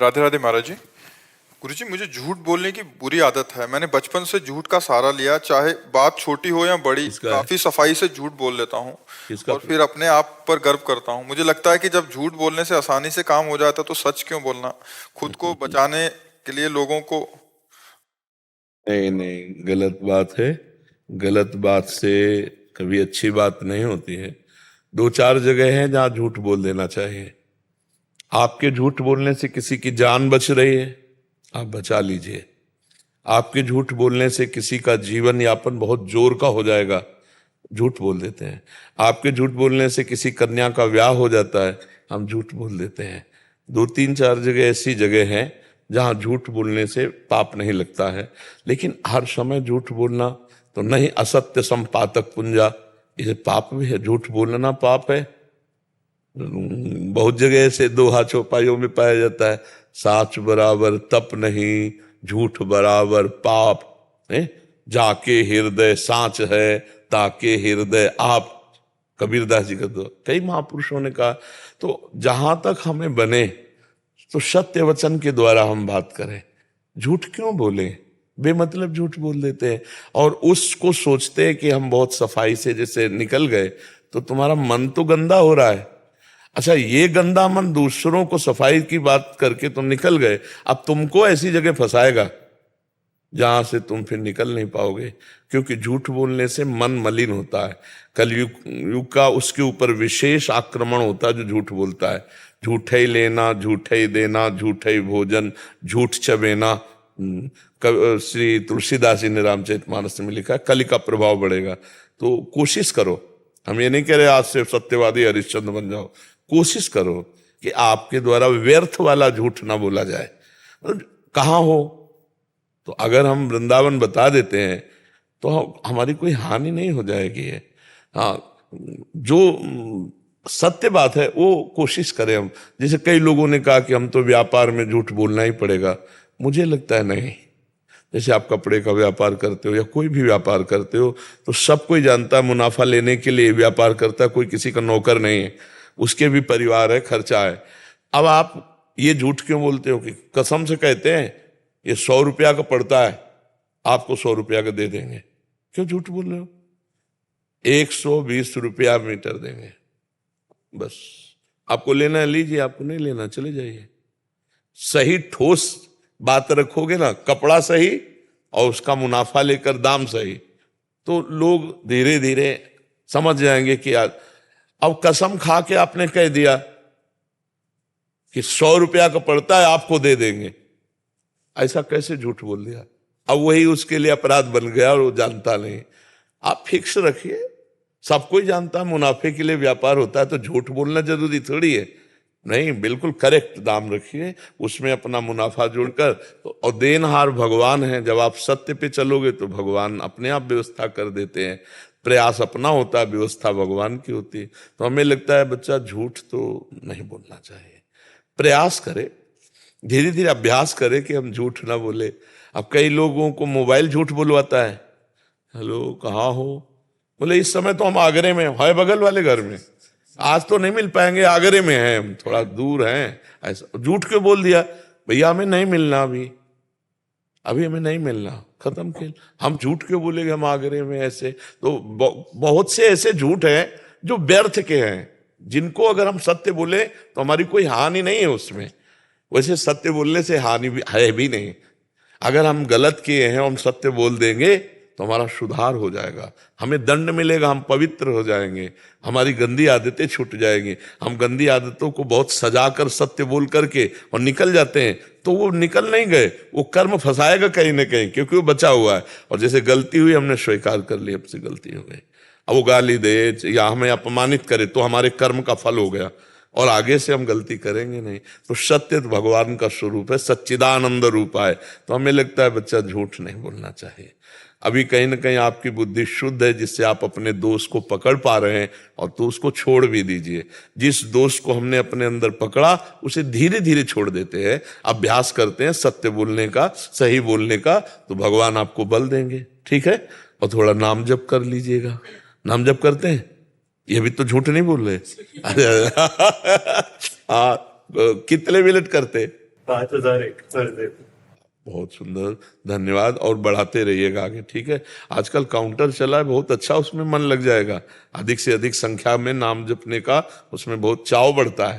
राधे राधे महाराज जी। गुरुजी, मुझे झूठ बोलने की बुरी आदत है। मैंने बचपन से झूठ का सहारा लिया, चाहे बात छोटी हो या बड़ी। किसका है? काफी सफाई से झूठ बोल लेता हूँ किसका? और फिर अपने आप पर गर्व करता हूँ। मुझे लगता है कि जब झूठ बोलने से आसानी से काम हो जाता है तो सच क्यों बोलना, खुद को बचाने के लिए लोगों को। नहीं नहीं, गलत बात है। गलत बात से कभी अच्छी बात नहीं होती है। दो चार जगह हैं जहां झूठ बोल देना चाहिए। आपके झूठ बोलने से किसी की जान बच रही है, आप बचा लीजिए। आपके झूठ बोलने से किसी का जीवन यापन बहुत जोर का हो जाएगा, झूठ बोल देते हैं। आपके झूठ बोलने से किसी कन्या का ब्याह हो जाता है, हम झूठ बोल देते हैं। दो तीन चार जगह ऐसी जगह हैं जहां झूठ बोलने से पाप नहीं लगता है। लेकिन हर समय झूठ बोलना तो नहीं। असत्य संपातक पुंजा, ये पाप भी है, झूठ बोलना पाप है। बहुत जगह ऐसे दोहा चौपाइयों में पाया जाता है, साच बराबर तप नहीं, झूठ बराबर पाप है। जाके हृदय साच है, ताके हृदय आप, कबीरदास जी का तो कई महापुरुषों ने कहा। तो जहां तक हमें बने तो सत्य वचन के द्वारा हम बात करें। झूठ क्यों बोले, बेमतलब झूठ बोल देते हैं और उसको सोचते हैं कि हम बहुत सफाई से जैसे निकल गए। तो तुम्हारा मन तो गंदा हो रहा है। अच्छा, ये गंदा मन दूसरों को सफाई की बात करके तुम निकल गए, अब तुमको ऐसी जगह फंसाएगा जहां से तुम फिर निकल नहीं पाओगे। क्योंकि झूठ बोलने से मन मलिन होता है। कलयुग युग का उसके ऊपर विशेष आक्रमण होता है जो झूठ बोलता है। झूठे ही लेना, झूठे ही देना, झूठे ही भोजन, झूठ चबेना। श्री तुलसीदास जी ने रामचरितमानस में लिखा है, कलि का प्रभाव बढ़ेगा। तो कोशिश करो, हम ये नहीं कह रहे आज से सत्यवादी हरिश्चंद्र बन जाओ। कोशिश करो कि आपके द्वारा व्यर्थ वाला झूठ ना बोला जाए। कहाँ हो तो अगर हम वृंदावन बता देते हैं तो हमारी कोई हानि नहीं हो जाएगी है। हाँ, जो सत्य बात है वो कोशिश करें हम। जैसे कई लोगों ने कहा कि हम तो व्यापार में झूठ बोलना ही पड़ेगा, मुझे लगता है नहीं। जैसे आप कपड़े का व्यापार करते हो या कोई भी व्यापार करते हो तो सब कोई जानता है मुनाफा लेने के लिए व्यापार करता है, कोई किसी का नौकर नहीं है, उसके भी परिवार है, खर्चा है। अब आप ये झूठ क्यों बोलते हो कि कसम से कहते हैं ये 100 रुपया का पड़ता है, आपको 100 रुपया का दे देंगे, क्यों झूठ बोल रहे हो? 120 रुपया मीटर देंगे, बस। आपको लेना है लीजिए, आपको नहीं लेना चले जाइए। सही ठोस बात रखोगे ना, कपड़ा सही और उसका मुनाफा लेकर दाम सही, तो लोग धीरे धीरे समझ जाएंगे कि यार। अब कसम खा के आपने कह दिया कि 100 रुपया का पड़ता है, आपको दे देंगे, ऐसा कैसे झूठ बोल दिया? अब वही उसके लिए अपराध बन गया और वो जानता नहीं। आप फिक्स रखिए, सब कोई जानता है मुनाफे के लिए व्यापार होता है, तो झूठ बोलना जरूरी थोड़ी है। नहीं, बिल्कुल करेक्ट दाम रखिए, उसमें अपना मुनाफा जोड़कर। तो और देनहार भगवान है, जब आप सत्य पे चलोगे तो भगवान अपने आप व्यवस्था कर देते हैं। प्रयास अपना होता है, व्यवस्था भगवान की होती है। तो हमें लगता है बच्चा झूठ तो नहीं बोलना चाहिए। प्रयास करे, धीरे धीरे अभ्यास करे कि हम झूठ ना बोले। अब कई लोगों को मोबाइल झूठ बुलवाता है, हेलो कहाँ हो, बोले इस समय तो हम आगरे में है, बगल वाले घर में, आज तो नहीं मिल पाएंगे, आगरे में हैं हम, थोड़ा दूर हैं। ऐसा झूठ क्यों बोल दिया? भैया हमें नहीं मिलना, अभी हमें नहीं मिलना, खत्म खेल। हम झूठ क्यों बोलेंगे हम आगरे में? ऐसे तो बहुत से ऐसे झूठ हैं जो व्यर्थ के हैं, जिनको अगर हम सत्य बोले तो हमारी कोई हानि नहीं है उसमें। वैसे सत्य बोलने से हानि भी है भी नहीं। अगर हम गलत किए हैं, हम सत्य बोल देंगे तो हमारा सुधार हो जाएगा, हमें दंड मिलेगा, हम पवित्र हो जाएंगे, हमारी गंदी आदतें छूट जाएंगी। हम गंदी आदतों को बहुत सजा कर सत्य बोल करके और निकल जाते हैं, तो वो निकल नहीं गए, वो कर्म फंसाएगा कहीं ना कहीं, क्योंकि वो बचा हुआ है। और जैसे गलती हुई, हमने स्वीकार कर ली, हमसे गलती हो गई। अब वो गाली दे या हमें अपमानित करे तो हमारे कर्म का फल हो गया, और आगे से हम गलती करेंगे नहीं। तो सत्य तो भगवान का स्वरूप है, सच्चिदानंद रूप है। तो हमें लगता है बच्चा झूठ नहीं बोलना चाहिए। अभी कहीं ना कहीं आपकी बुद्धि शुद्ध है, जिससे आप अपने दोष को पकड़ पा रहे हैं, और तो उसको छोड़ भी दीजिए। जिस दोष को हमने अपने अंदर पकड़ा उसे धीरे धीरे छोड़ देते हैं, अभ्यास करते हैं सत्य बोलने का, सही बोलने का, तो भगवान आपको बल देंगे। ठीक है? और थोड़ा नाम जप कर लीजिएगा। नाम जप करते हैं? ये भी तो झूठ नहीं बोल रहे। हाँ, कितने मिनट करते? 5001 पर डे। बहुत सुंदर, धन्यवाद। और बढ़ाते रहिएगा आगे, ठीक है। आजकल काउंटर चला है बहुत अच्छा, उसमें मन लग जाएगा। अधिक से अधिक संख्या में नाम जपने का उसमें बहुत चाव बढ़ता है।